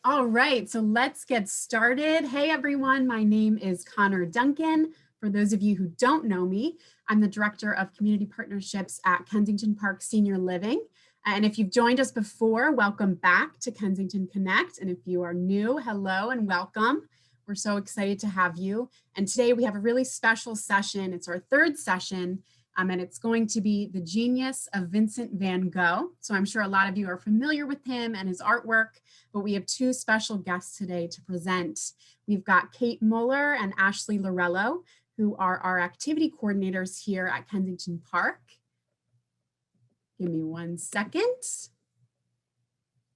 All right, so let's get started. Hey everyone, my name is Connor Duncan. For those of you who don't know me, I'm the Director of Community Partnerships at Kensington Park Senior Living. And if you've joined us before, welcome back to Kensington Connect. And if you are new, hello and welcome. We're so excited to have you. And today we have a really special session. It's our third session. And it's going to be The Genius of Vincent Van Gogh. So I'm sure a lot of you are familiar with him and his artwork, but we have two special guests today to present. We've got Kate Moeller and Ashley Borello, who are our activity coordinators here at Kensington Park. Give me 1 second.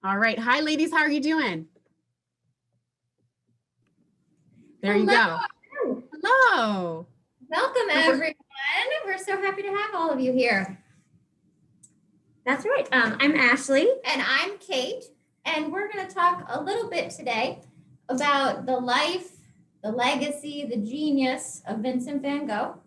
All right, hi ladies, how are you doing? There you go. Hello. Welcome everyone. We're so happy to have all of you here. That's right. I'm Ashley. And I'm Kate. And we're going to talk a little bit today about the life, the legacy, the genius of Vincent Van Gogh.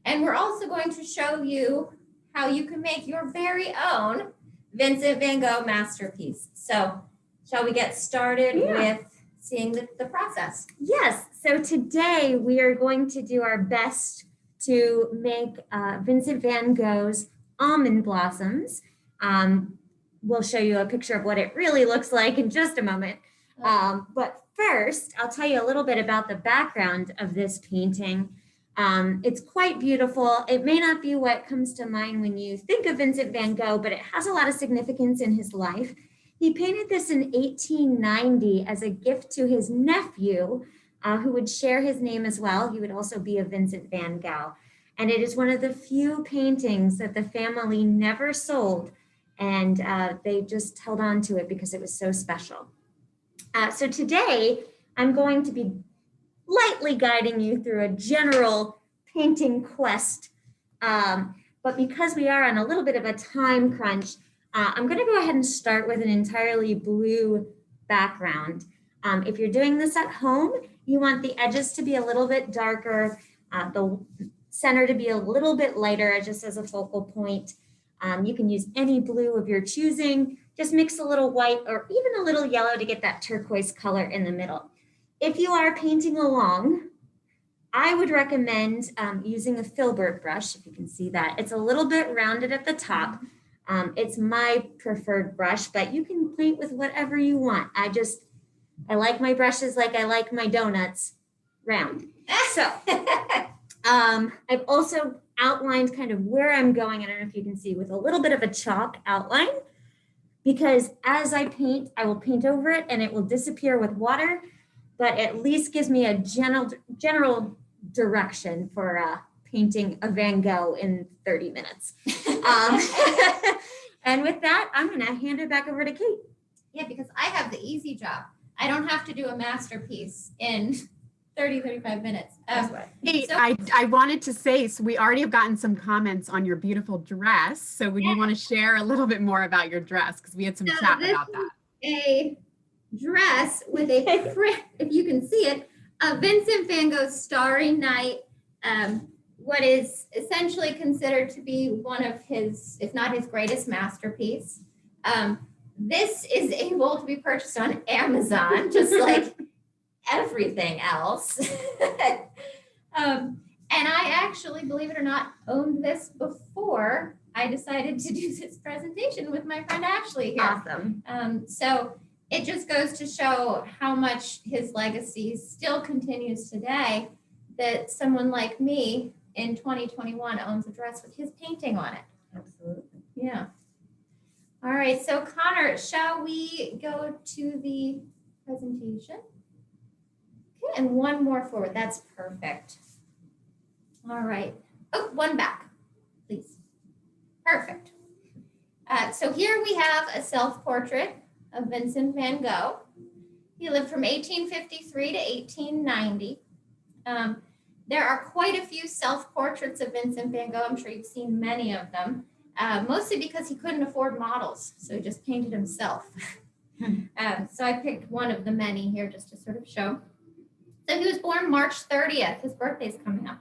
And we're also going to show you how you can make your very own Vincent Van Gogh masterpiece. So shall we get started with seeing the process? Yes. So today we are going to do our best to make Vincent Van Gogh's almond blossoms. We'll show you a picture of what it really looks like in just a moment. But first, I'll tell you a little bit about the background of this painting. It's quite beautiful. It may not be what comes to mind when you think of Vincent Van Gogh, but it has a lot of significance in his life. He painted this in 1890 as a gift to his nephew, who would share his name as well. He would also be a Vincent Van Gogh. And it is one of the few paintings that the family never sold, and they just held on to it because it was so special. So today, I'm going to be lightly guiding you through a general painting quest. But because we are on a little bit of a time crunch, I'm going to go ahead and start with an entirely blue background. If you're doing this at home, you want the edges to be a little bit darker, the center to be a little bit lighter just as a focal point. You can use any blue of your choosing. Just mix a little white or even a little yellow to get that turquoise color in the middle. If you are painting along, I would recommend using a filbert brush, if you can see that. It's a little bit rounded at the top. It's my preferred brush, but you can paint with whatever you want. I like my brushes like I like my donuts, round. So I've also outlined kind of where I'm going. I don't know if you can see, with a little bit of a chalk outline, because as I paint, I will paint over it and it will disappear with water, but at least gives me a general direction for painting a Van Gogh in 30 minutes. And with that, I'm going to hand it back over to Kate. Yeah, because I have the easy job. I don't have to do a masterpiece in 35 minutes. Hey, I wanted to say, so we already have gotten some comments on your beautiful dress. So would you want to share a little bit more about your dress? Because we had some chat about that. A dress with a print, if you can see it, of Vincent Van Gogh's Starry Night, what is essentially considered to be one of his, if not his greatest masterpiece. This is able to be purchased on Amazon, just like everything else. And I actually, believe it or not, owned this before I decided to do this presentation with my friend Ashley here. Awesome. So it just goes to show how much his legacy still continues today, that someone like me in 2021 owns a dress with his painting on it. Absolutely. Yeah. All right, so Connor, shall we go to the presentation? Okay, and one more forward, that's perfect. All right, oh, one back, please. Perfect. So here we have a self-portrait of Vincent Van Gogh. He lived from 1853 to 1890. There are quite a few self-portraits of Vincent Van Gogh. I'm sure you've seen many of them. Mostly because he couldn't afford models, so he just painted himself. So I picked one of the many here just to sort of show. So he was born March 30th, his birthday's coming up,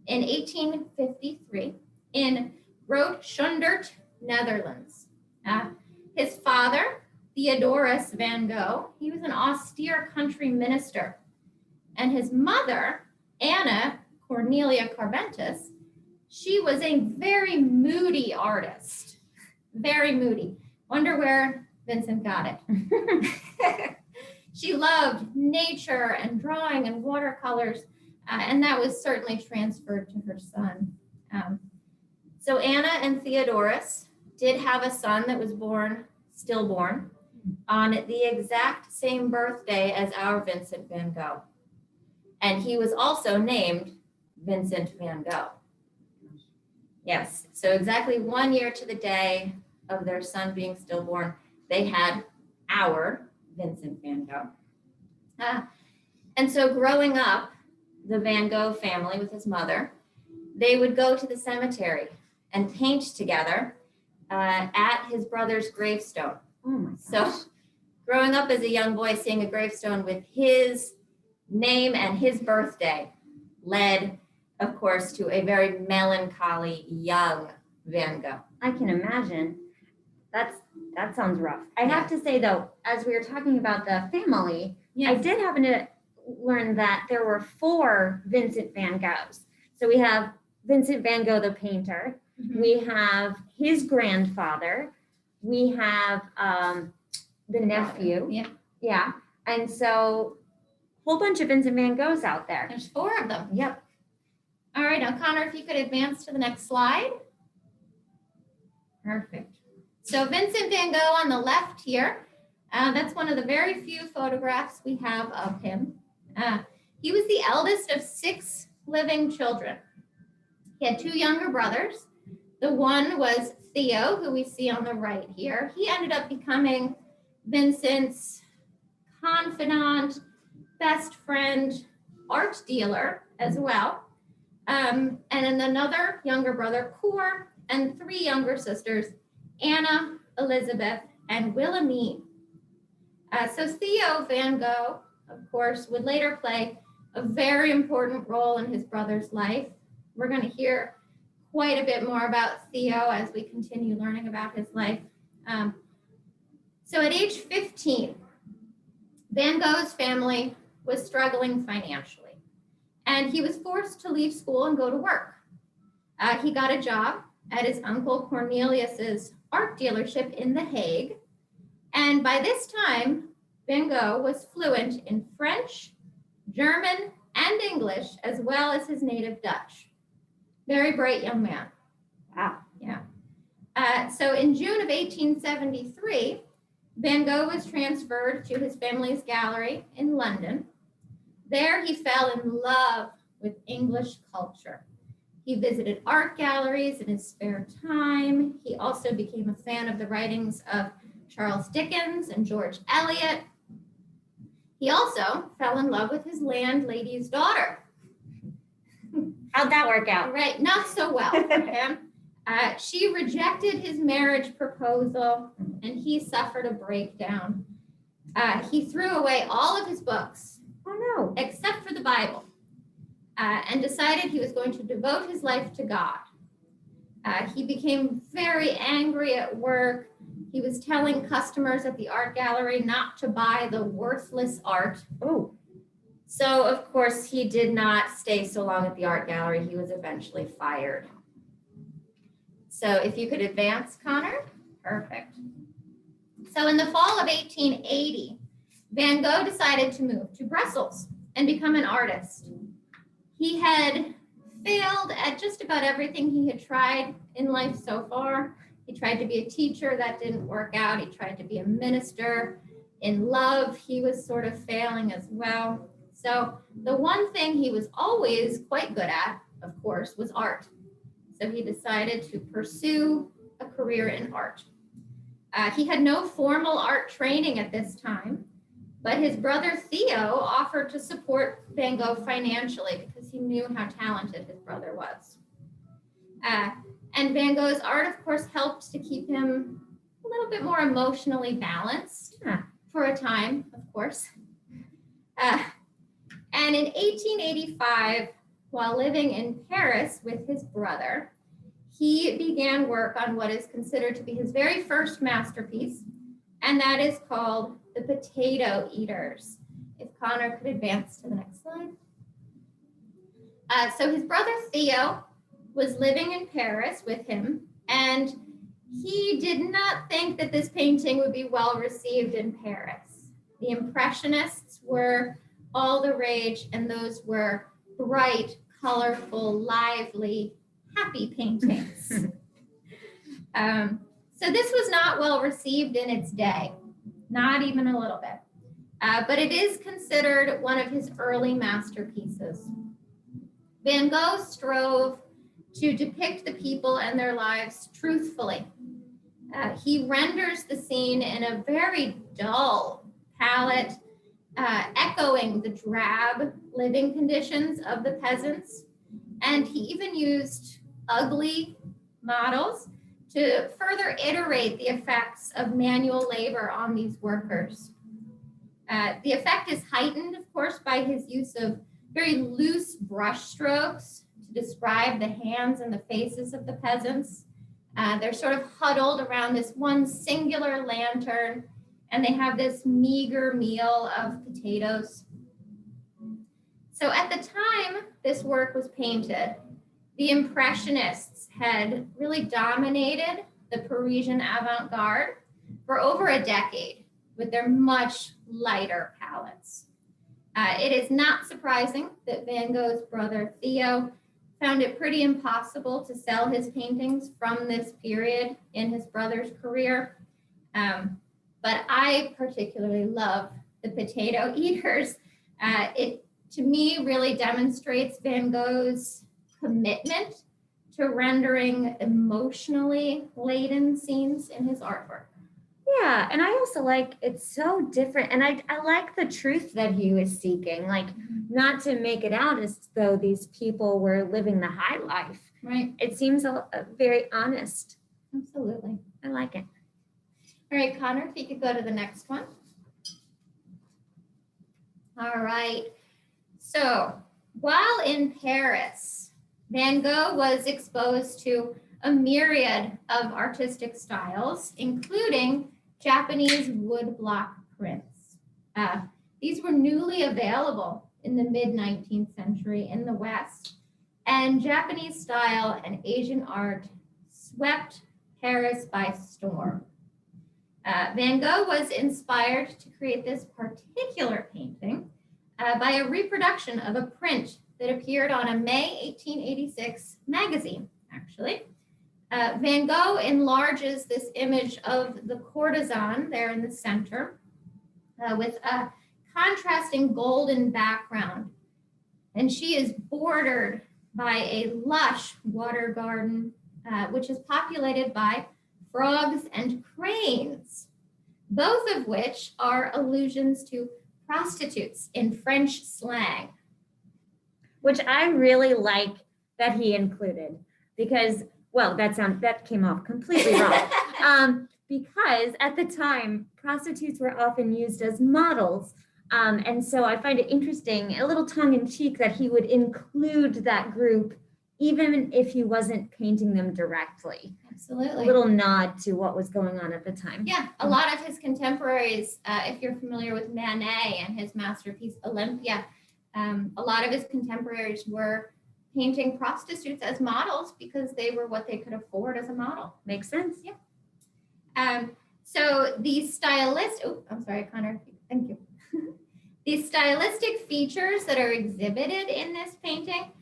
in 1853 in Rood-Schoendert, Netherlands. His father, Theodorus Van Gogh. He was an austere country minister. And his mother, Anna Cornelia Carbentus, she was a very moody artist. Very moody. Wonder where Vincent got it. She loved nature and drawing and watercolors, and that was certainly transferred to her son. So Anna and Theodorus did have a son that was stillborn, on the exact same birthday as our Vincent Van Gogh. And he was also named Vincent Van Gogh. Yes, so exactly 1 year to the day of their son being stillborn, they had our Vincent Van Gogh. And so growing up, the Van Gogh family with his mother, they would go to the cemetery and paint together at his brother's gravestone. Oh my gosh. So growing up as a young boy, seeing a gravestone with his name and his birthday led, of course, to a very melancholy young Van Gogh. I can imagine. That sounds rough. I have to say though, as we were talking about the family, I did happen to learn that there were 4 Vincent Van Goghs. So we have Vincent Van Gogh, the painter. Mhm. We have his grandfather. We have the nephew. Yeah. Yeah. And so a whole bunch of Vincent Van Goghs out there. There's 4 of them. Yep. All right, now Connor, if you could advance to the next slide. Perfect. So Vincent Van Gogh on the left here, that's one of the very few photographs we have of him. He was the eldest of 6 living children. He had 2 younger brothers. The one was Theo, who we see on the right here. He ended up becoming Vincent's confidant, best friend, art dealer as well. And then another younger brother, Cor, and 3 younger sisters, Anna, Elizabeth, and Wilhelmine. So Theo Van Gogh, of course, would later play a very important role in his brother's life. We're going to hear quite a bit more about Theo as we continue learning about his life. So at age 15, Van Gogh's family was struggling financially, and he was forced to leave school and go to work. He got a job at his uncle Cornelius's art dealership in The Hague, and by this time, Van Gogh was fluent in French, German, and English, as well as his native Dutch. Very bright young man. Wow. Yeah. So in June of 1873, Van Gogh was transferred to his family's gallery in London. There he fell in love with English culture. He visited art galleries in his spare time. He also became a fan of the writings of Charles Dickens and George Eliot. He also fell in love with his landlady's daughter. How'd that work out? Right, not so well for him. She rejected his marriage proposal, and he suffered a breakdown. He threw away all of his books, Oh no. except for the Bible, and decided he was going to devote his life to God. He became very angry at work. He was telling customers at the art gallery not to buy the worthless art. Oh. So, of course, he did not stay so long at the art gallery. He was eventually fired. So if you could advance, Connor. Perfect. So in the fall of 1880, Van Gogh decided to move to Brussels and become an artist. He had failed at just about everything he had tried in life so far. He tried to be a teacher, that didn't work out. He tried to be a minister. In love, he was sort of failing as well. So the one thing he was always quite good at, of course, was art. So he decided to pursue a career in art. He had no formal art training at this time, but his brother Theo offered to support Van Gogh financially because he knew how talented his brother was. And Van Gogh's art, of course, helped to keep him a little bit more emotionally balanced for a time, of course. And in 1885, while living in Paris with his brother, he began work on what is considered to be his very first masterpiece, and that is called The Potato Eaters. If Connor could advance to the next slide. So his brother Theo was living in Paris with him, and he did not think that this painting would be well received in Paris. The Impressionists were all the rage, and those were bright, colorful, lively, happy paintings. So this was not well received in its day, not even a little bit. But it is considered one of his early masterpieces. Van Gogh strove to depict the people and their lives truthfully. He renders the scene in a very dull palette, echoing the drab living conditions of the peasants. And he even used ugly models to further iterate the effects of manual labor on these workers. The effect is heightened, of course, by his use of very loose brush strokes to describe the hands and the faces of the peasants. They're sort of huddled around this one singular lantern, and they have this meager meal of potatoes. So at the time this work was painted, the Impressionists had really dominated the Parisian avant-garde for over a decade with their much lighter palettes. It is not surprising that Van Gogh's brother Theo found it pretty impossible to sell his paintings from this period in his brother's career. But I particularly love The Potato Eaters. It, to me, really demonstrates Van Gogh's commitment to rendering emotionally laden scenes in his artwork. Yeah, and I also like it's so different, and I like the truth that he was seeking, like not to make it out as though these people were living the high life. Right. It seems very honest. Absolutely. I like it. All right, Connor, if you could go to the next one. All right. So while in Paris, Van Gogh was exposed to a myriad of artistic styles, including Japanese woodblock prints. These were newly available in the mid-19th century in the West, and Japanese style and Asian art swept Paris by storm. Van Gogh was inspired to create this particular painting by a reproduction of a print that appeared on a May 1886 magazine, actually. Van Gogh enlarges this image of the courtesan there in the center with a contrasting golden background. And she is bordered by a lush water garden, which is populated by frogs and cranes, both of which are allusions to prostitutes in French slang. Which I really like that he included because, well, that came off completely wrong. Because at the time, prostitutes were often used as models. And so I find it interesting, a little tongue-in-cheek, that he would include that group even if he wasn't painting them directly. Absolutely. A little nod to what was going on at the time. Yeah, a lot of his contemporaries, if you're familiar with Manet and his masterpiece Olympia, a lot of his contemporaries were painting prostitutes as models because they were what they could afford as a model. Makes sense. Yeah. So the stylist, oh, I'm sorry, Connor, thank you. The stylistic features that are exhibited in this painting,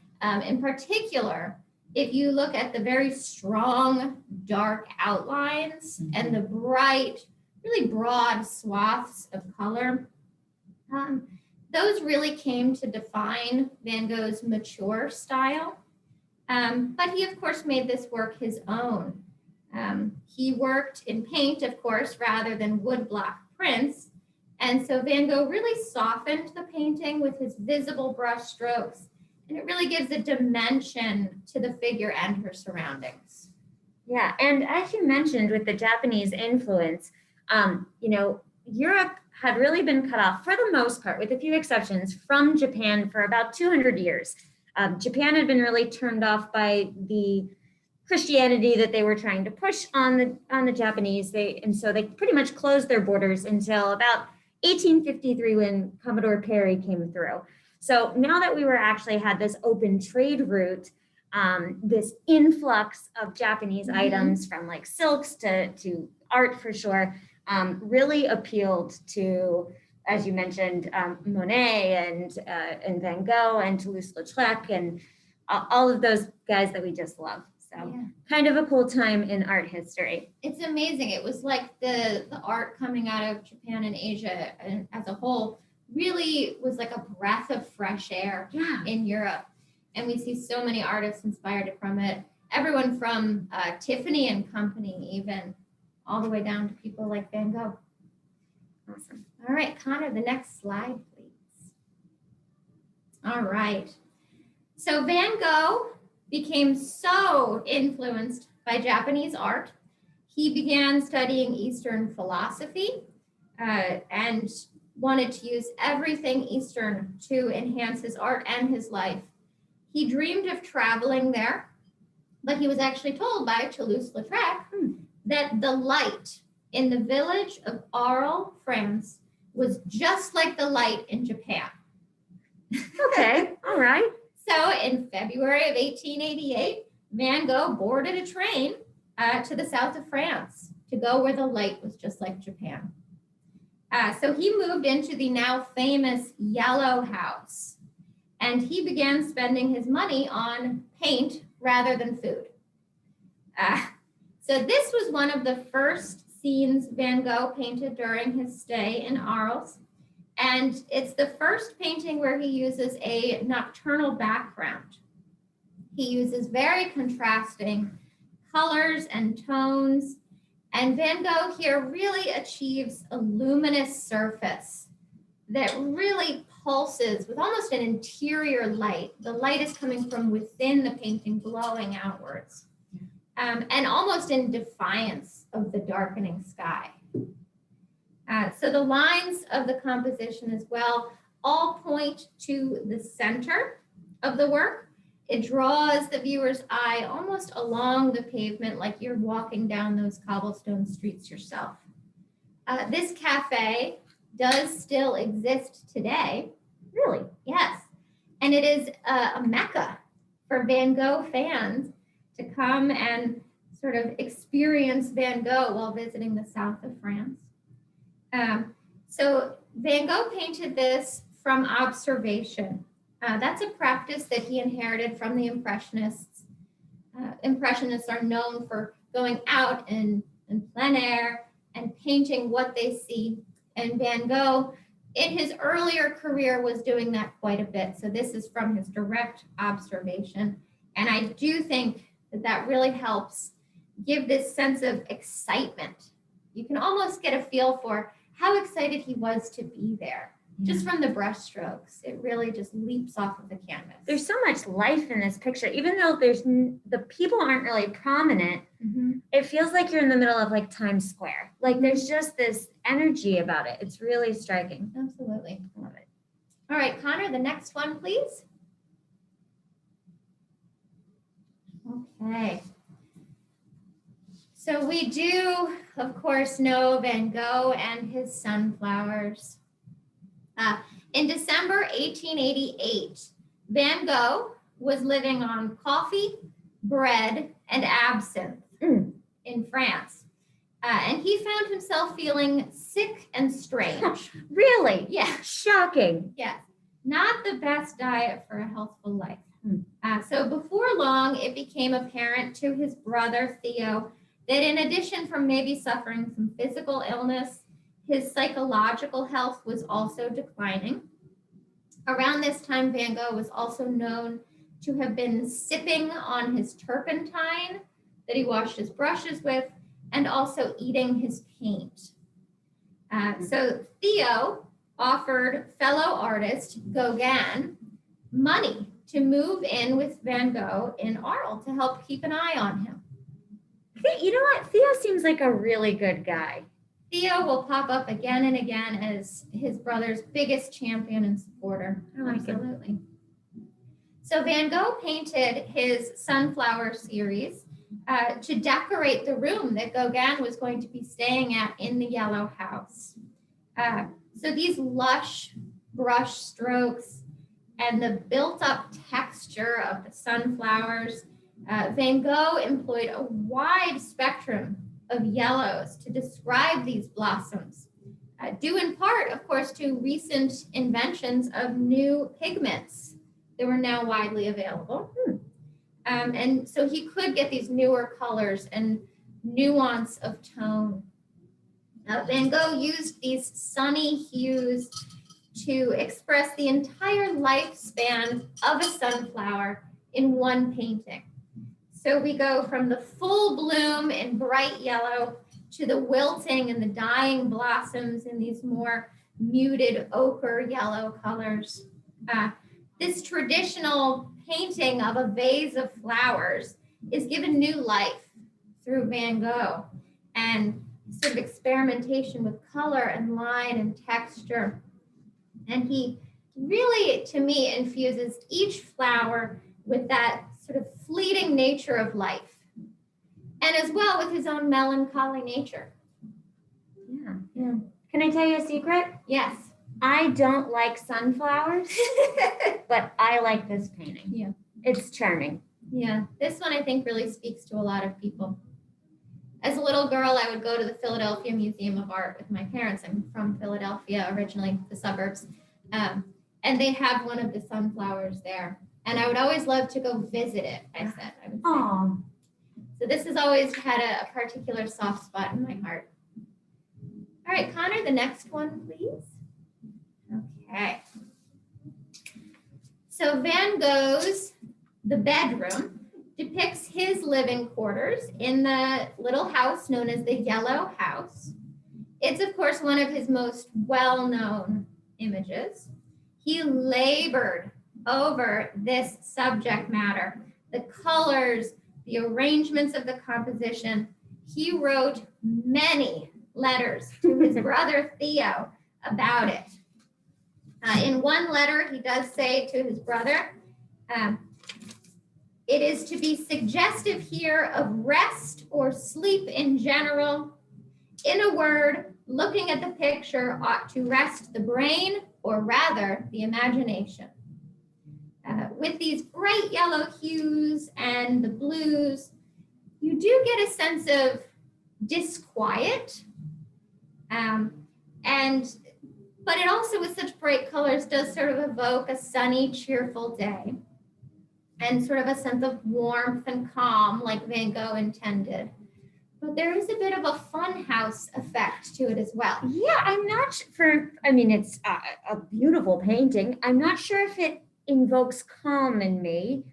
in particular, if you look at the very strong, dark outlines and the bright, really broad swaths of color, those really came to define Van Gogh's mature style. But he, of course, made this work his own. He worked in paint, of course, rather than woodblock prints. And so Van Gogh really softened the painting with his visible brush strokes, and it really gives a dimension to the figure and her surroundings. Yeah, and as you mentioned with the Japanese influence, Europe had really been cut off, for the most part, with a few exceptions, from Japan for about 200 years. Japan had been really turned off by the Christianity that they were trying to push on the Japanese. So they pretty much closed their borders until about 1853 when Commodore Perry came through. So now that we had this open trade route, this influx of Japanese items from like silks to art for sure, really appealed to, as you mentioned, Monet and Van Gogh and Toulouse-Lautrec and all of those guys that we just love. So kind of a cool time in art history. It's amazing. It was like the art coming out of Japan and Asia and as a whole really was like a breath of fresh air in Europe. And we see so many artists inspired from it. Everyone from Tiffany and Company, even all the way down to people like Van Gogh. Awesome. All right, Connor, the next slide, please. All right. So Van Gogh became so influenced by Japanese art. He began studying Eastern philosophy and wanted to use everything Eastern to enhance his art and his life. He dreamed of traveling there, but he was actually told by Toulouse-Lautrec that the light in the village of Arles, France, was just like the light in Japan. Okay, all right. So in February of 1888, Van Gogh boarded a train to the south of France to go where the light was just like Japan. So he moved into the now famous Yellow House, and he began spending his money on paint rather than food. So this was one of the first scenes Van Gogh painted during his stay in Arles. And it's the first painting where he uses a nocturnal background. He uses very contrasting colors and tones. And Van Gogh here really achieves a luminous surface that really pulses with almost an interior light. The light is coming from within the painting, glowing outwards, and almost in defiance of the darkening sky. So the lines of the composition as well all point to the center of the work. It draws the viewer's eye almost along the pavement like you're walking down those cobblestone streets yourself. This cafe does still exist today. Really? Yes. And it is a mecca for Van Gogh fans to come and sort of experience Van Gogh while visiting the south of France. So Van Gogh painted this from observation. That's a practice that he inherited from the Impressionists. Impressionists are known for going out in plein air and painting what they see. And Van Gogh, in his earlier career, was doing that quite a bit. So this is from his direct observation. And I do think that that really helps give this sense of excitement. You can almost get a feel for how excited he was to be there. Just from the brush strokes, it really just leaps off of the canvas. There's so much life in this picture, even though the people aren't really prominent. It feels like you're in the middle of like Times Square. Like there's just this energy about it. It's really striking. Absolutely. I love it. All right, Connor, the next one, please. Okay. So we do, of course, know Van Gogh and his sunflowers. In December 1888, Van Gogh was living on coffee, bread, and absinthe in France. And he found himself feeling sick and strange. Really? Yeah. Shocking. Yes. Not the best diet for a healthful life. So before long, it became apparent to his brother, Theo, that in addition from maybe suffering from physical illness, his psychological health was also declining. Around this time, Van Gogh was also known to have been sipping on his turpentine that he washed his brushes with, and also eating his paint. So Theo offered fellow artist Gauguin money to move in with Van Gogh in Arles to help keep an eye on him. You know what? Theo seems like a really good guy. Theo will pop up again and again as his brother's biggest champion and supporter. I like Absolutely. So Van Gogh painted his Sunflower series to decorate the room that Gauguin was going to be staying at in the yellow house. So these lush brush strokes and the built-up texture of the sunflowers, Van Gogh employed a wide spectrum of yellows to describe these blossoms, due in part, of course, to recent inventions of new pigments that were now widely available. And so he could get these newer colors and nuance of tone. Van Gogh used these sunny hues to express the entire lifespan of a sunflower in one painting. So we go from the full bloom in bright yellow to the wilting and the dying blossoms in these more muted ochre yellow colors. This traditional painting of a vase of flowers is given new life through Van Gogh and sort of experimentation with color and line and texture. And he really, to me, infuses each flower with that sort of fleeting nature of life, and as well with his own melancholy nature. Yeah. Can I tell you a secret? Yes. I don't like sunflowers, but I like this painting. Yeah. It's charming. Yeah, this one I think really speaks to a lot of people. As a little girl, I would go to the Philadelphia Museum of Art with my parents. I'm from Philadelphia originally, the suburbs, and they have one of the sunflowers there. And I would always love to go visit it, I would say. Oh. So this has always had a particular soft spot in my heart. All right, Connor, the next one, please. Okay. So Van Gogh's The Bedroom depicts his living quarters in the little house known as the Yellow House. It's, of course, one of his most well-known images. He labored over this subject matter, the colors, the arrangements of the composition. He wrote many letters to his brother Theo about it. In one letter, he does say to his brother, it is to be suggestive here of rest or sleep in general. In a word, looking at the picture ought to rest the brain, or rather the imagination. With these bright yellow hues and the blues, you do get a sense of disquiet. But it also, with such bright colors, does sort of evoke a sunny, cheerful day and sort of a sense of warmth and calm like Van Gogh intended. But there is a bit of a funhouse effect to it as well. Yeah, I'm not sure. I mean, it's a beautiful painting. I'm not sure if it invokes calm in me.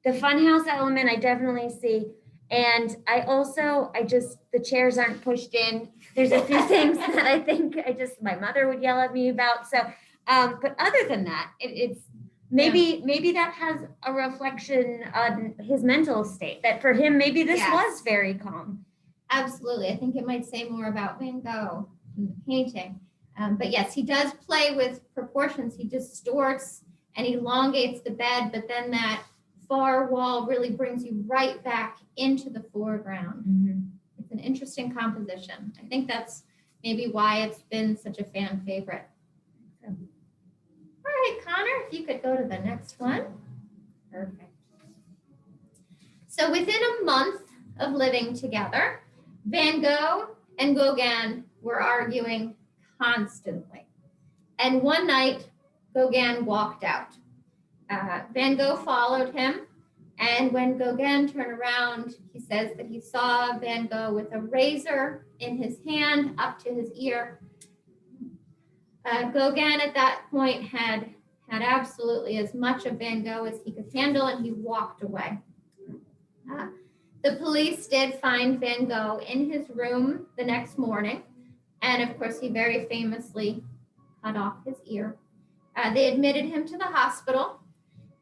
The funhouse element, I definitely see. And the chairs aren't pushed in. There's a few things that I think my mother would yell at me about. So, but other than that, it's maybe that has a reflection on his mental state, that for him, maybe this was very calm. Absolutely. I think it might say more about Van Gogh in the painting. But yes, he does play with proportions. He distorts and elongates the bed, but then that far wall really brings you right back into the foreground. Mm-hmm. It's an interesting composition. I think that's maybe why it's been such a fan favorite. So. All right, Connor, if you could go to the next one. Perfect. So within a month of living together, Van Gogh and Gauguin were arguing constantly. And one night, Gauguin walked out. Van Gogh followed him, and when Gauguin turned around, he says that he saw Van Gogh with a razor in his hand up to his ear. Gauguin at that point had absolutely as much of Van Gogh as he could handle, and he walked away. The police did find Van Gogh in his room the next morning, and of course he very famously cut off his ear. They admitted him to the hospital,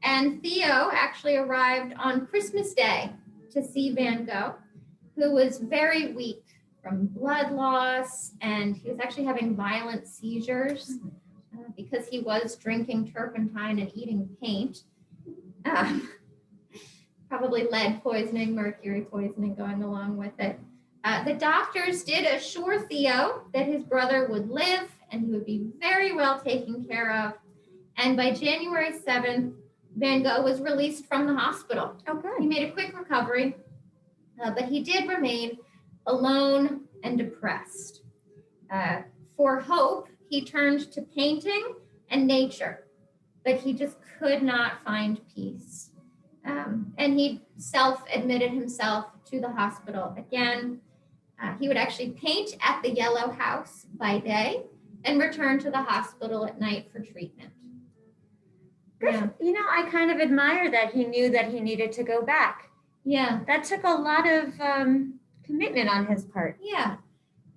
and Theo actually arrived on Christmas Day to see Van Gogh, who was very weak from blood loss, and he was actually having violent seizures because he was drinking turpentine and eating paint. probably lead poisoning, mercury poisoning going along with it. The doctors did assure Theo that his brother would live and he would be very well taken care of. And by January 7th, Van Gogh was released from the hospital. Okay. He made a quick recovery, but he did remain alone and depressed. For hope, he turned to painting and nature, but he just could not find peace. And he self-admitted himself to the hospital again. He would actually paint at the Yellow House by day and return to the hospital at night for treatment. Yeah. You know, I kind of admire that he knew that he needed to go back. Yeah. That took a lot of commitment on his part. Yeah.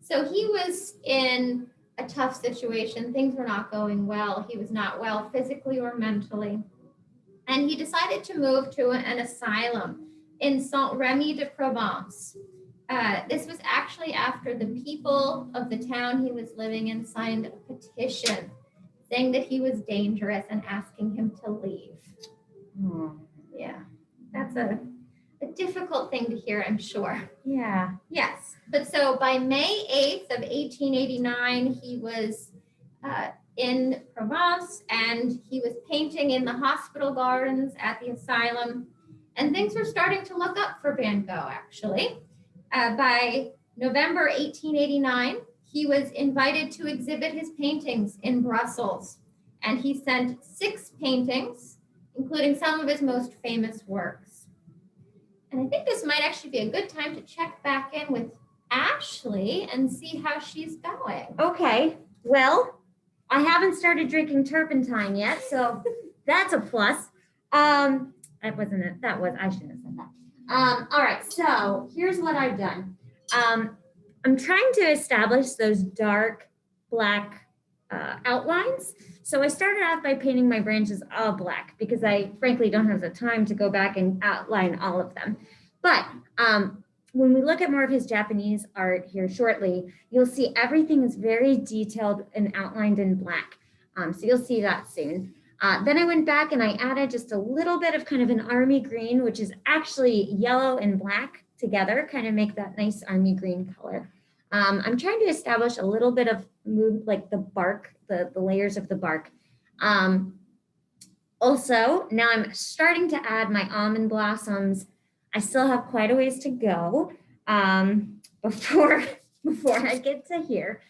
So he was in a tough situation. Things were not going well. He was not well physically or mentally. And he decided to move to an asylum in Saint-Rémy-de-Provence. This was actually after the people of the town he was living in signed a petition saying that he was dangerous and asking him to leave. Yeah, that's a difficult thing to hear, I'm sure. Yeah. Yes, but so by May 8th of 1889, he was in Provence and he was painting in the hospital gardens at the asylum. And things were starting to look up for Van Gogh, actually. By November 1889, he was invited to exhibit his paintings in Brussels. And he sent 6 paintings, including some of his most famous works. And I think this might actually be a good time to check back in with Ashley and see how she's going. Okay. Well, I haven't started drinking turpentine yet, so that's a plus. That wasn't it. That was, I shouldn't have said that. All right, so here's what I've done. I'm trying to establish those dark black outlines. So I started off by painting my branches all black because I frankly don't have the time to go back and outline all of them. But when we look at more of his Japanese art here shortly, you'll see everything is very detailed and outlined in black. So you'll see that soon. Then I went back and I added just a little bit of kind of an army green, which is actually yellow and black together, kind of make that nice army green color. I'm trying to establish a little bit of like the bark, the layers of the bark. Also, now I'm starting to add my almond blossoms. I still have quite a ways to go before I get to here.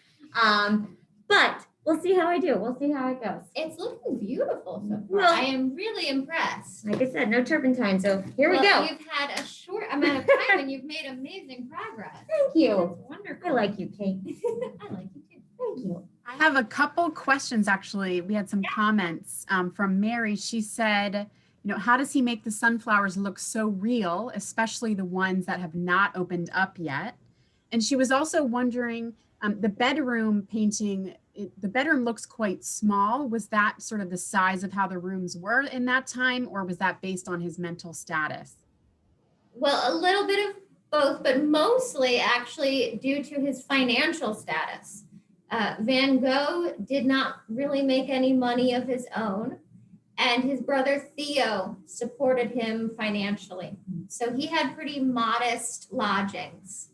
But we'll see how I do. We'll see how it goes. It's looking beautiful so far. Well, I am really impressed. Like I said, no turpentine. So here we go. You've had a short amount of time and you've made amazing progress. Thank you. That's wonderful. I like you, Kate. I like you too. Thank you. I have a couple questions, actually. We had some comments from Mary. She said, you know, how does he make the sunflowers look so real, especially the ones that have not opened up yet? And she was also wondering, the bedroom painting, the bedroom looks quite small. Was that sort of the size of how the rooms were in that time, or was that based on his mental status? Well, a little bit of both, but mostly actually due to his financial status. Van Gogh did not really make any money of his own, and his brother Theo supported him financially. So he had pretty modest lodgings.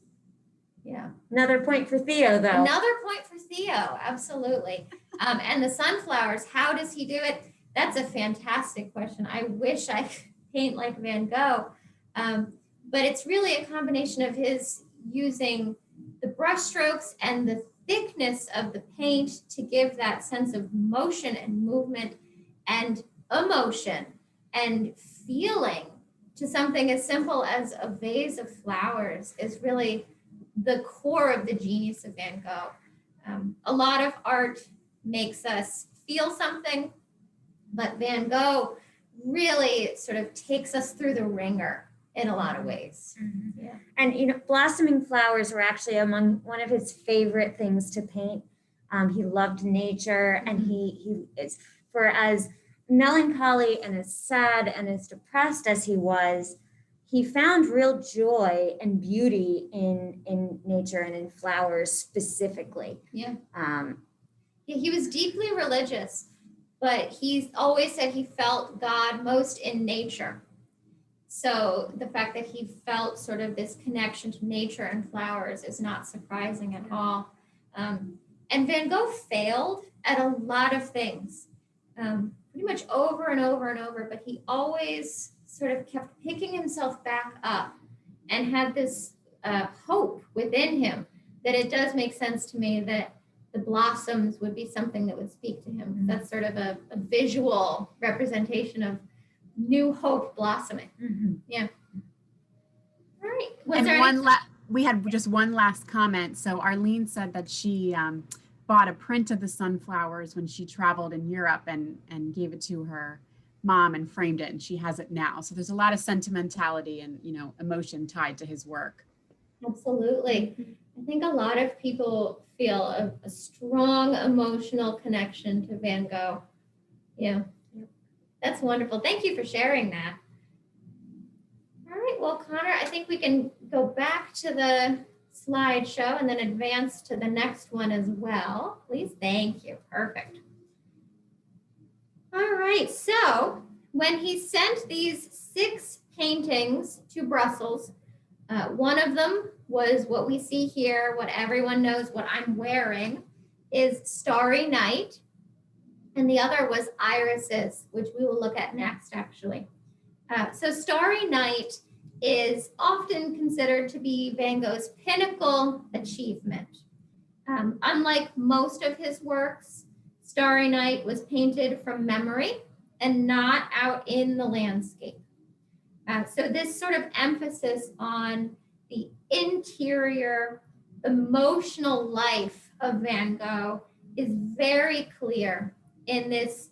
Yeah. Another point for Theo, though. Another point for Theo, absolutely. And the sunflowers, how does he do it? That's a fantastic question. I wish I could paint like Van Gogh. But it's really a combination of his using the brush strokes and the thickness of the paint to give that sense of motion and movement and emotion and feeling to something as simple as a vase of flowers is really the core of the genius of Van Gogh. A lot of art makes us feel something, but Van Gogh really sort of takes us through the ringer in a lot of ways. Mm-hmm. Yeah. And you know, blossoming flowers were actually among one of his favorite things to paint. He loved nature, and he is, for as melancholy and as sad and as depressed as he was, he found real joy and beauty in nature and in flowers specifically. Yeah. He was deeply religious, but he's always said he felt God most in nature. So the fact that he felt sort of this connection to nature and flowers is not surprising at all. And Van Gogh failed at a lot of things, pretty much over and over and over, but he always sort of kept picking himself back up and had this hope within him that it does make sense to me that the blossoms would be something that would speak to him. That's sort of a visual representation of new hope blossoming. Yeah. All right. And we had just one last comment. So Arlene said that she bought a print of the sunflowers when she traveled in Europe and gave it to her mom and framed it, and she has it now. So there's a lot of sentimentality and, you know, emotion tied to his work. Absolutely. I think a lot of people feel a strong emotional connection to Van Gogh. Yeah. That's wonderful. Thank you for sharing that. All right. Well, Connor, I think we can go back to the slideshow and then advance to the next one as well. Please. Thank you. Perfect. All right. So when he sent these 6 paintings to Brussels, one of them was what we see here, what everyone knows, what I'm wearing is Starry Night. And the other was Irises, which we will look at next, actually. So Starry Night is often considered to be Van Gogh's pinnacle achievement. Unlike most of his works, Starry Night was painted from memory and not out in the landscape. So this sort of emphasis on the interior emotional life of Van Gogh is very clear in this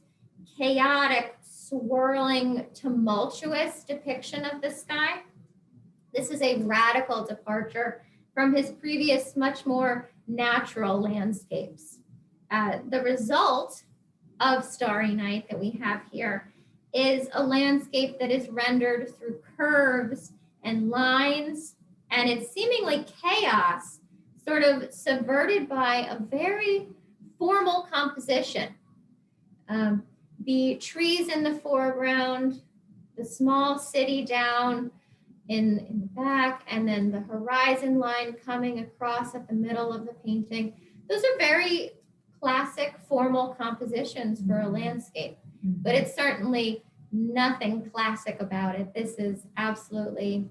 chaotic, swirling, tumultuous depiction of the sky. This is a radical departure from his previous, much more natural landscapes. The result of Starry Night that we have here is a landscape that is rendered through curves and lines, and it's seemingly chaos, sort of subverted by a very formal composition. The trees in the foreground, the small city down in the back, and then the horizon line coming across at the middle of the painting. Those are very classic formal compositions for a landscape, but it's certainly nothing classic about it. This is absolutely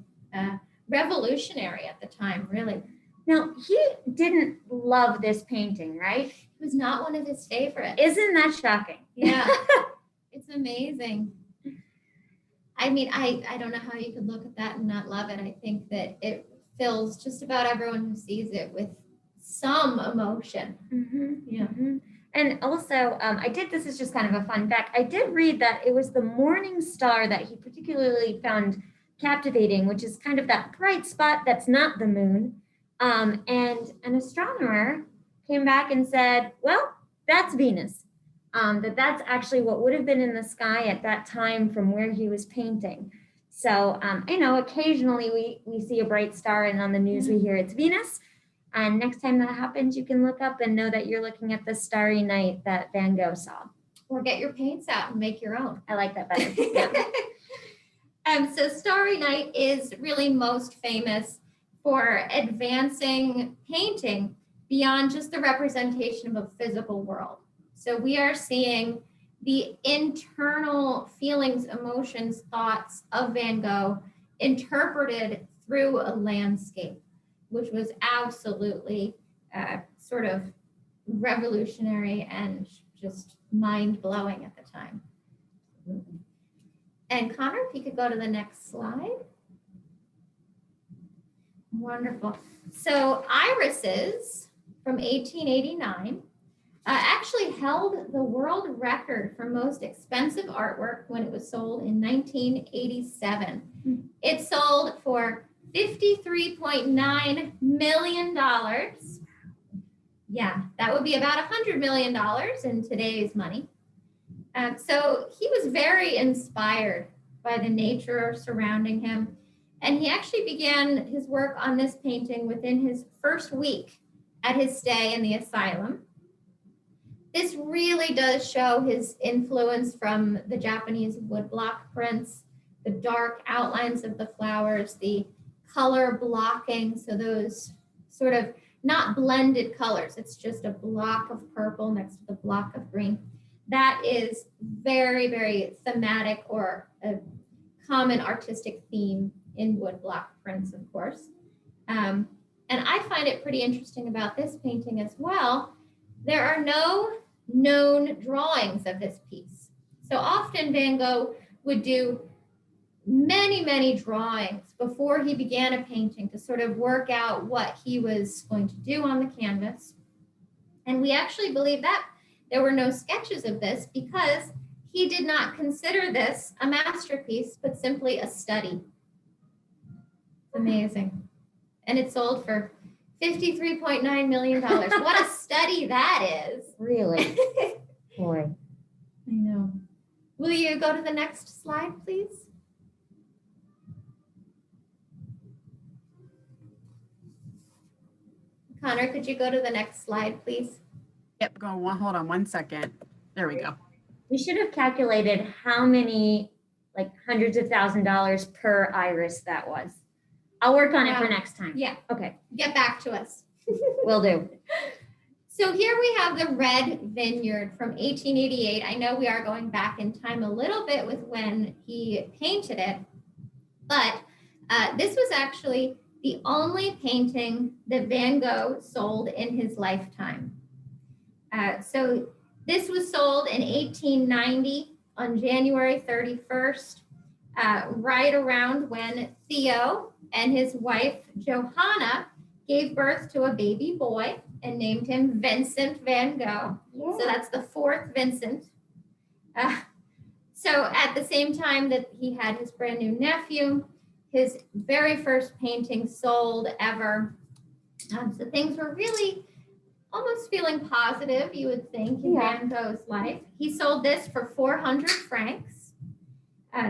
revolutionary at the time, really. Now, he didn't love this painting, right? It was not one of his favorites. Isn't that shocking? Yeah, it's amazing. I mean, I don't know how you could look at that and not love it. I think that it fills just about everyone who sees it with some emotion. Yeah. And also, this is just kind of a fun fact. I did read that it was the morning star that he particularly found captivating, which is kind of that bright spot that's not the moon. And an astronomer came back and said, well, that's Venus. That's actually what would have been in the sky at that time from where he was painting. So, occasionally we see a bright star and on the news we hear it's Venus. And next time that happens, you can look up and know that you're looking at the Starry Night that Van Gogh saw. Or get your paints out and make your own. I like that better. Yeah. So Starry Night is really most famous for advancing painting beyond just the representation of a physical world. So we are seeing the internal feelings, emotions, thoughts of Van Gogh interpreted through a landscape, which was absolutely sort of revolutionary and just mind-blowing at the time. And Connor, if you could go to the next slide. Wonderful. So Irises from 1889 actually held the world record for most expensive artwork when it was sold in 1987. It sold for $53.9 million. Yeah, that would be about $100 million in today's money. So he was very inspired by the nature surrounding him. And he actually began his work on this painting within his first week at his stay in the asylum. This really does show his influence from the Japanese woodblock prints, the dark outlines of the flowers, the color blocking, so those sort of not blended colors, it's just a block of purple next to the block of green. That is very, very thematic, or a common artistic theme in woodblock prints, of course. And I find it pretty interesting about this painting as well. There are no known drawings of this piece. So often Van Gogh would do many, many drawings before he began a painting to sort of work out what he was going to do on the canvas. And we actually believe that there were no sketches of this because he did not consider this a masterpiece, but simply a study. Amazing. And it sold for $53.9 million. What a study that is. Really? Boy. I know. Will you go to the next slide, please? Connor, could you go to the next slide, please? Yep, hold on 1 second. There we go. We should have calculated how many, like hundreds of $1,000s per iris that was. I'll work on it for next time. Yeah. Okay. Get back to us. Will do. So here we have the red Vineyard from 1888. I know we are going back in time a little bit with when he painted it, but this was actually the only painting that Van Gogh sold in his lifetime. So this was sold in 1890 on January 31st, right around when Theo and his wife Johanna gave birth to a baby boy and named him Vincent Van Gogh. Yeah. So that's the fourth Vincent. So at the same time that he had his brand new nephew, his very first painting sold ever. So things were really almost feeling positive, you would think, in Van Gogh's life. He sold this for 400 francs.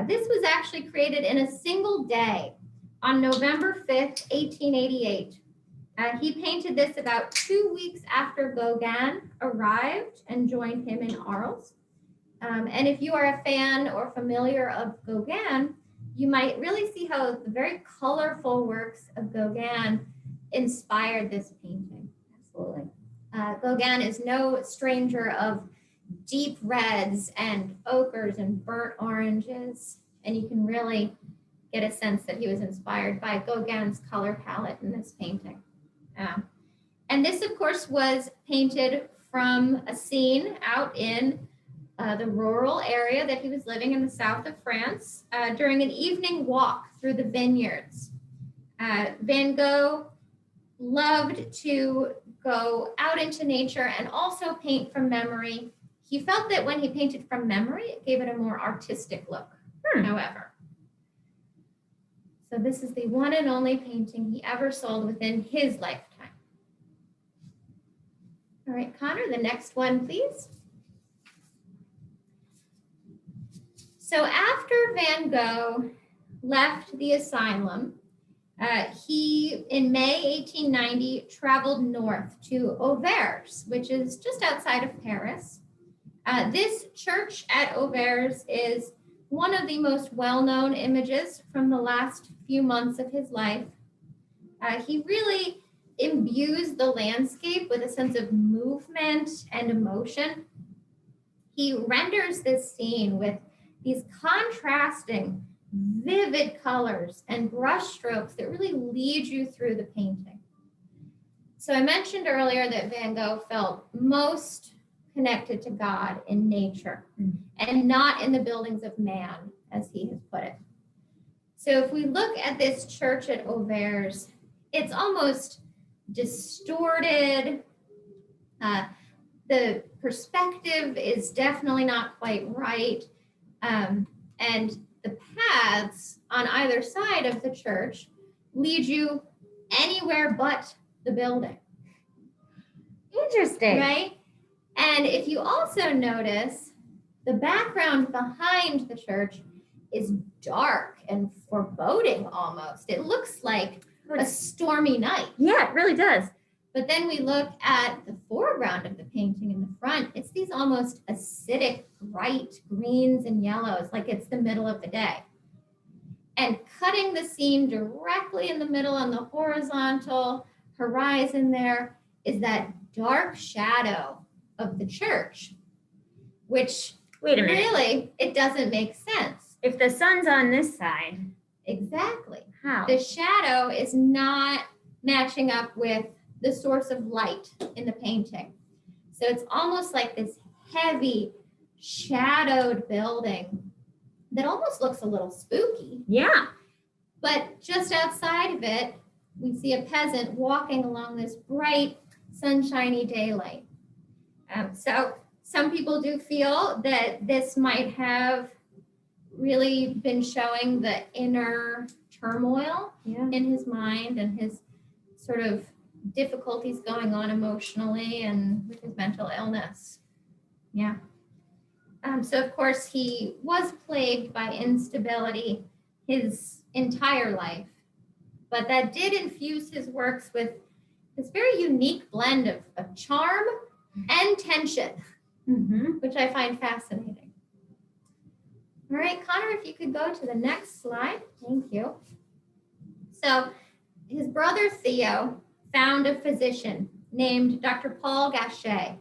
This was actually created in a single day on November 5th, 1888. He painted this about 2 weeks after Gauguin arrived and joined him in Arles. And if you are a fan or familiar of Gauguin, you might really see how the very colorful works of Gauguin inspired this painting. Absolutely. Gauguin is no stranger of deep reds and ochres and burnt oranges, and you can really get a sense that he was inspired by Gauguin's color palette in this painting. And this, of course, was painted from a scene out in the rural area that he was living in the south of France during an evening walk through the vineyards. Van Gogh loved to go out into nature and also paint from memory. He felt that when he painted from memory, it gave it a more artistic look, however. So this is the one and only painting he ever sold within his lifetime. All right, Connor, the next one, please. So after Van Gogh left the asylum, he, in May 1890, traveled north to Urbes, which is just outside of Paris. This church at Urbes is one of the most well-known images from the last few months of his life. He really imbues the landscape with a sense of movement and emotion. He renders this scene with these contrasting, vivid colors and brush strokes that really lead you through the painting. So I mentioned earlier that Van Gogh felt most connected to God in nature and not in the buildings of man, as he has put it. So if we look at this church at Urbes, it's almost distorted. The perspective is definitely not quite right. And the paths on either side of the church lead you anywhere but the building. Interesting. Right? And if you also notice, the background behind the church is dark and foreboding almost. It looks like a stormy night. Yeah, it really does. But then we look at the foreground of the painting in the front. It's these almost acidic, bright greens and yellows, like it's the middle of the day. and cutting the scene directly in the middle on the horizontal horizon there is that dark shadow of the church, which Wait a minute. really, it doesn't make sense. If the sun's on this side, Exactly. how? The shadow is not matching up with the source of light in the painting. So it's almost like this heavy, shadowed building that almost looks a little spooky. Yeah. But just outside of it, we see a peasant walking along this bright, sunshiny daylight. So some people do feel that this might have really been showing the inner turmoil in his mind and his sort of difficulties going on emotionally and with his mental illness. Yeah. So of course he was plagued by instability his entire life, but that did infuse his works with this very unique blend of charm and tension, which I find fascinating. All right, Connor, if you could go to the next slide. Thank you. So his brother Theo found a physician named Dr. Paul Gache.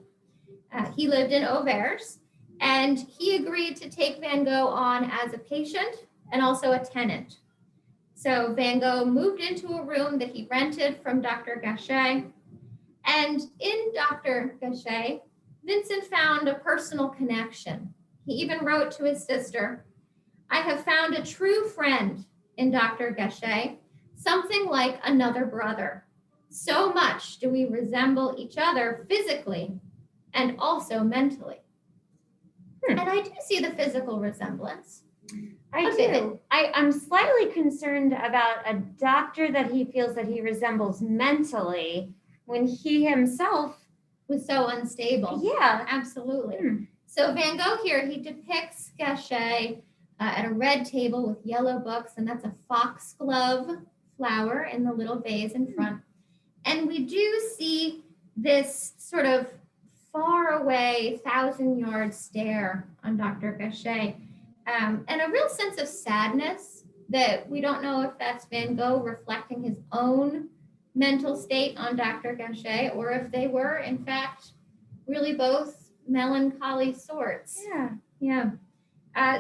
He lived in Urbes, and he agreed to take Van Gogh on as a patient and also a tenant. So Van Gogh moved into a room that he rented from Dr. Gache. And in Dr. Gache, Vincent found a personal connection. He even wrote to his sister, "I have found a true friend in Dr. Gache, something like another brother. So much do we resemble each other physically and also mentally." And I do see the physical resemblance. I do. I'm slightly concerned about a doctor that he feels that he resembles mentally when he himself Was so unstable. Yeah. Absolutely. So Van Gogh here, he depicts Gache at a red table with yellow books, and that's a foxglove flower in the little vase in front. And we do see this sort of far away, 1,000-yard stare on Dr. Gache, and a real sense of sadness that we don't know if that's Van Gogh reflecting his own mental state on Dr. Gache, or if they were, in fact, really both melancholy sorts. Yeah.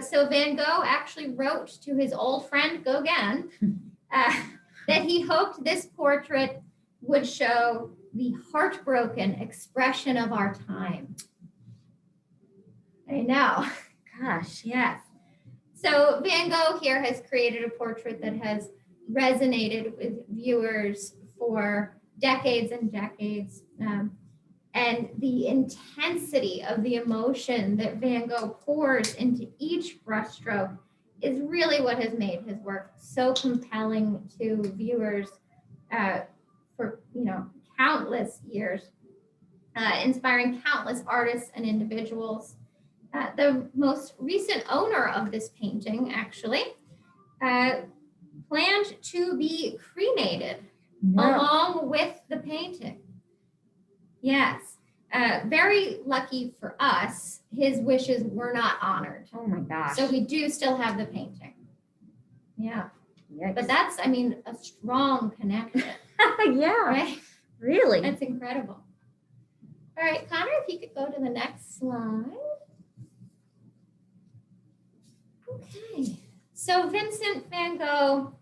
So Van Gogh actually wrote to his old friend Gauguin that he hoped this portrait would show the heartbroken expression of our time. I know. Gosh. Yes. So Van Gogh here has created a portrait that has resonated with viewers for decades and decades. And the intensity of the emotion that Van Gogh pours into each brushstroke is really what has made his work so compelling to viewers for countless years, inspiring countless artists and individuals. The most recent owner of this painting actually planned to be cremated along with the painting. Yes. Very lucky for us, his wishes were not honored. Oh my gosh. So we do still have the painting. Yeah. Yikes. But that's, a strong connection. Yeah. Right? Really? That's incredible. All right, Connor, if you could go to the next slide. Okay. So Vincent Van Gogh,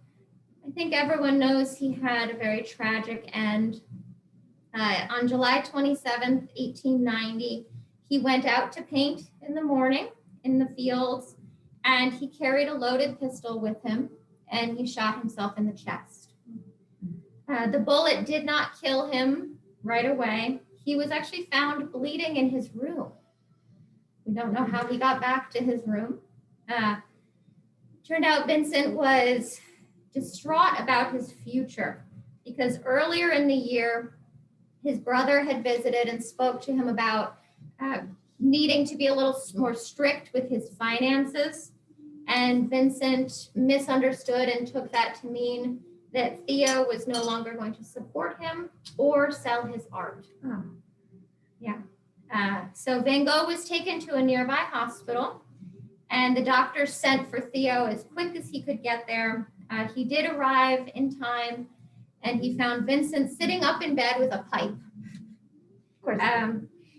I think everyone knows he had a very tragic end. On July 27th, 1890, he went out to paint in the morning in the fields, and he carried a loaded pistol with him, and he shot himself in the chest. The bullet did not kill him right away. He was actually found bleeding in his room. We don't know how he got back to his room. Turned out Vincent was distraught about his future because earlier in the year, his brother had visited and spoke to him about needing to be a little more strict with his finances. And Vincent misunderstood and took that to mean that Theo was no longer going to support him or sell his art. Oh. Yeah. So Van Gogh was taken to a nearby hospital, and the doctor sent for Theo as quick as he could get there. He did arrive in time, and he found Vincent sitting up in bed with a pipe. Of course.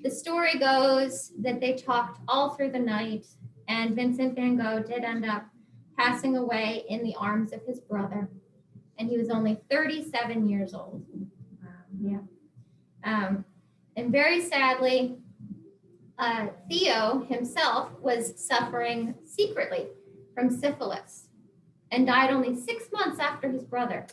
The story goes that they talked all through the night, and Vincent Van Gogh did end up passing away in the arms of his brother, and he was only 37 years old. Yeah. And very sadly, Theo himself was suffering secretly from syphilis and died only 6 months after his brother.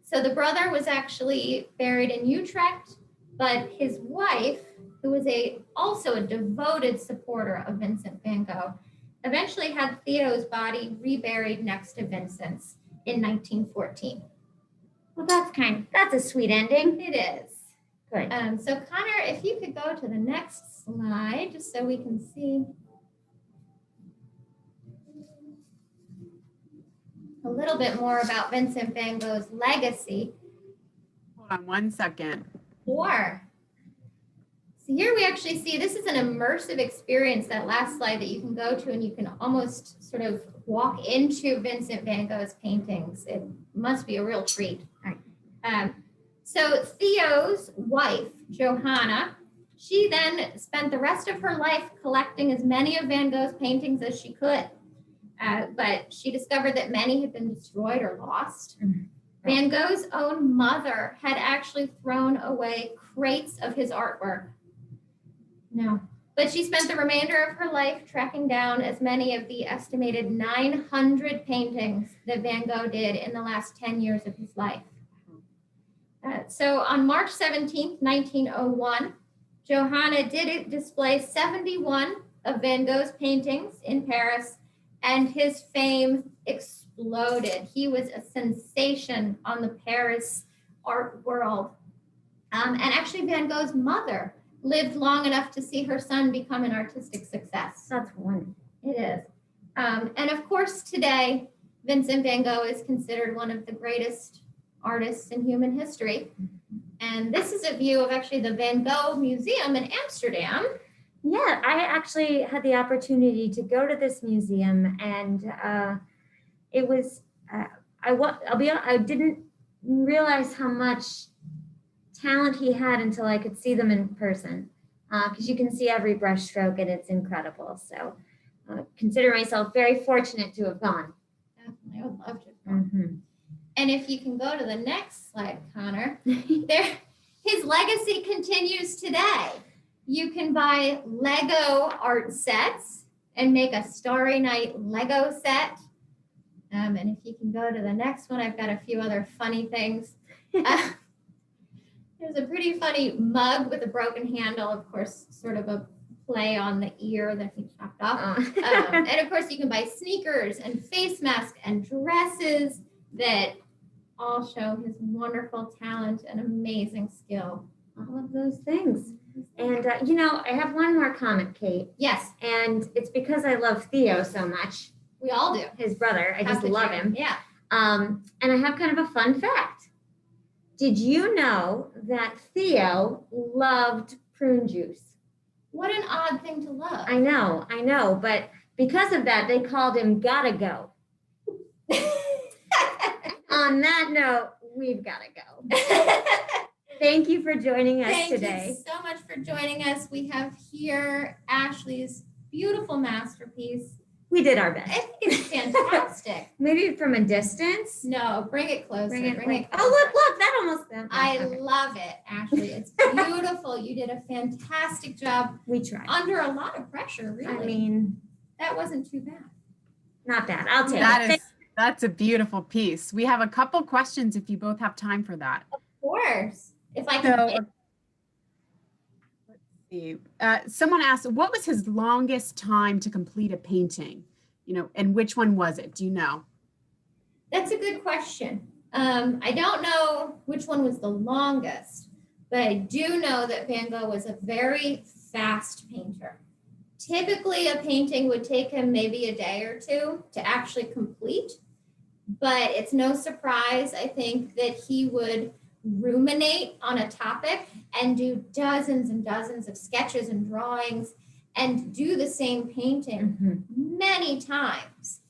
So the brother was actually buried in Utrecht, but his wife, who was also a devoted supporter of Vincent Van Gogh, eventually had Theo's body reburied next to Vincent's in 1914. Well, that's a sweet ending. It is. Good. So Connor, if you could go to the next slide, just so we can see a little bit more about Vincent Van Gogh's legacy. Hold on one second. Sure. So here we actually see, this is an immersive experience, that last slide that you can go to, and you can almost sort of walk into Vincent Van Gogh's paintings. It must be a real treat. So Theo's wife, Johanna, she then spent the rest of her life collecting as many of Van Gogh's paintings as she could. But she discovered that many had been destroyed or lost. Van Gogh's own mother had actually thrown away crates of his artwork. No, but she spent the remainder of her life tracking down as many of the estimated 900 paintings that Van Gogh did in the last 10 years of his life. So on March 17th, 1901, Johanna did display 71 of Van Gogh's paintings in Paris, and his fame exploded. He was a sensation on the Paris art world. And actually Van Gogh's mother lived long enough to see her son become an artistic success. That's wonderful. It is. And of course, today, Vincent Van Gogh is considered one of the greatest artists in human history. And this is a view of actually the Van Gogh Museum in Amsterdam. Yeah, I actually had the opportunity to go to this museum, and it was, I didn't realize how much talent he had until I could see them in person, because you can see every brush stroke and it's incredible. So consider myself very fortunate to have gone. Definitely, I would love to have gone. And if you can go to the next slide, Connor, his legacy continues today. You can buy Lego art sets and make a Starry Night Lego set. And if you can go to the next one, I've got a few other funny things. There's a pretty funny mug with a broken handle, of course, sort of a play on the ear that he chopped off. And of course, you can buy sneakers and face masks and dresses that all show his wonderful talent and amazing skill. All of those things. And, I have one more comment, Kate. Yes. And it's because I love Theo so much. We all do. His brother. I just love him. Yeah. And I have kind of a fun fact. Did you know that Theo loved prune juice? What an odd thing to love. I know. But because of that, they called him Gotta Go. On that note, we've got to go. Thank you for joining us today. Thank you so much for joining us. We have here Ashley's beautiful masterpiece. We did our best. I think it's fantastic. Maybe from a distance? No, bring it closer. Bring it closer. Oh, look, that almost. I love it, Ashley. It's beautiful. You did a fantastic job. We tried. Under a lot of pressure, really. I mean, that wasn't too bad. Not bad. I'll take it. That's a beautiful piece. We have a couple questions if you both have time for that. Of course. If I can. Let's see. Someone asked, what was his longest time to complete a painting? And which one was it? Do you know? That's a good question. I don't know which one was the longest, but I do know that Van Gogh was a very fast painter. Typically, a painting would take him maybe a day or two to actually complete, but it's no surprise, I think, that he would ruminate on a topic and do dozens and dozens of sketches and drawings and do the same painting many times.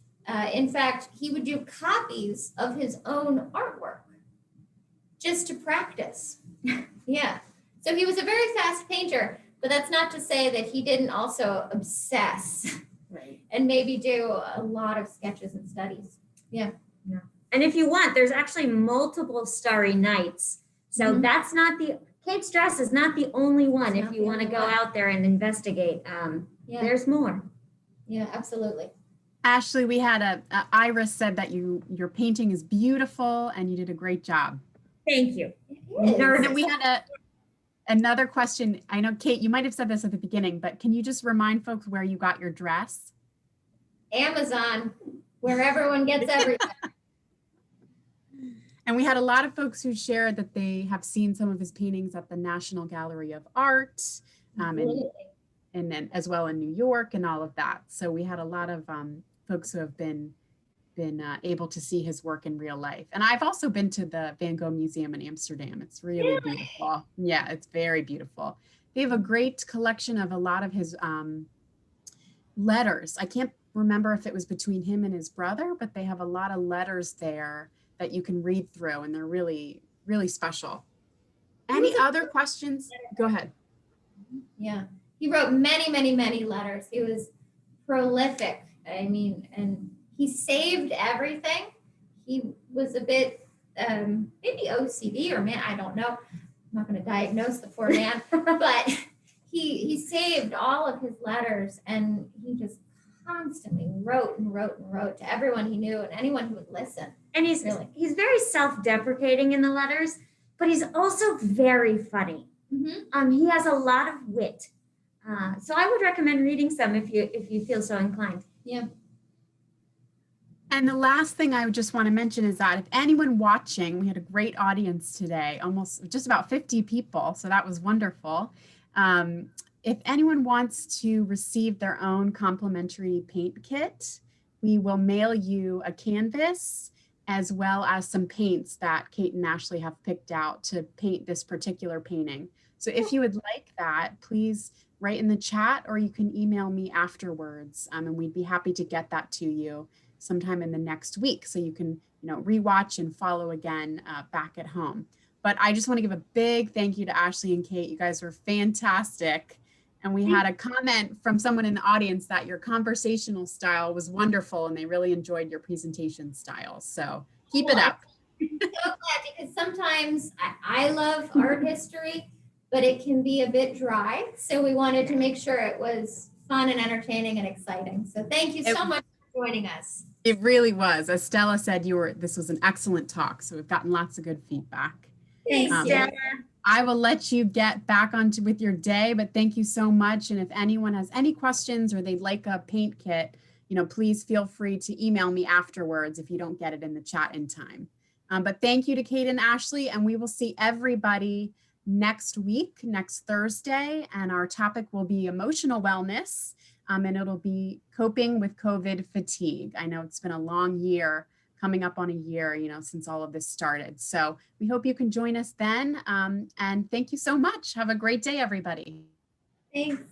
In fact, he would do copies of his own artwork just to practice. Yeah. So he was a very fast painter, but that's not to say that he didn't also obsess and maybe do a lot of sketches and studies. Yeah. And if you want, there's actually multiple Starry Nights. So that's not Kate's dress is not the only one. If you want to go out there and investigate, there's more. Yeah, absolutely. Ashley, we had Iris said that your painting is beautiful and you did a great job. Thank you. It And then we had another question. I know, Kate, you might have said this at the beginning, but can you just remind folks where you got your dress? Amazon, where everyone gets everything. And we had a lot of folks who shared that they have seen some of his paintings at the National Gallery of Art, and then as well in New York and all of that. So we had a lot of folks who have been able to see his work in real life. And I've also been to the Van Gogh Museum in Amsterdam. It's really beautiful. Yeah, it's very beautiful. They have a great collection of a lot of his letters. I can't remember if it was between him and his brother, but they have a lot of letters there that you can read through, and they're really, really special. Any other questions? Go ahead. Yeah, he wrote many, many, many letters. He was prolific. I mean, and he saved everything. He was a bit maybe OCD or man, I don't know. I'm not going to diagnose the poor man, but he saved all of his letters, and he just constantly wrote and wrote and wrote to everyone he knew and anyone who would listen. And he's very self-deprecating in the letters, but he's also very funny. He has a lot of wit. So I would recommend reading some if you feel so inclined. Yeah. And the last thing I would just want to mention is that if anyone watching, we had a great audience today, just about 50 people. So that was wonderful. If anyone wants to receive their own complimentary paint kit, we will mail you a canvas as well as some paints that Kate and Ashley have picked out to paint this particular painting. So if you would like that, please write in the chat, or you can email me afterwards, and we'd be happy to get that to you sometime in the next week, so you can rewatch and follow again back at home. But I just want to give a big thank you to Ashley and Kate. You guys were fantastic. And we had a comment from someone in the audience that your conversational style was wonderful and they really enjoyed your presentation style. So keep it up. I'm so glad, because sometimes I love art history, but it can be a bit dry. So we wanted to make sure it was fun and entertaining and exciting. So thank you so much for joining us. It really was. As Stella said, this was an excellent talk. So we've gotten lots of good feedback. Thanks, Stella. I will let you get back with your day, but thank you so much. And if anyone has any questions or they'd like a paint kit, please feel free to email me afterwards if you don't get it in the chat in time. But thank you to Kate and Ashley, and we will see everybody next week, next Thursday. And our topic will be emotional wellness, and it'll be coping with COVID fatigue. I know it's been a long year, coming up on a year, since all of this started. So we hope you can join us then. And thank you so much. Have a great day, everybody. Thanks.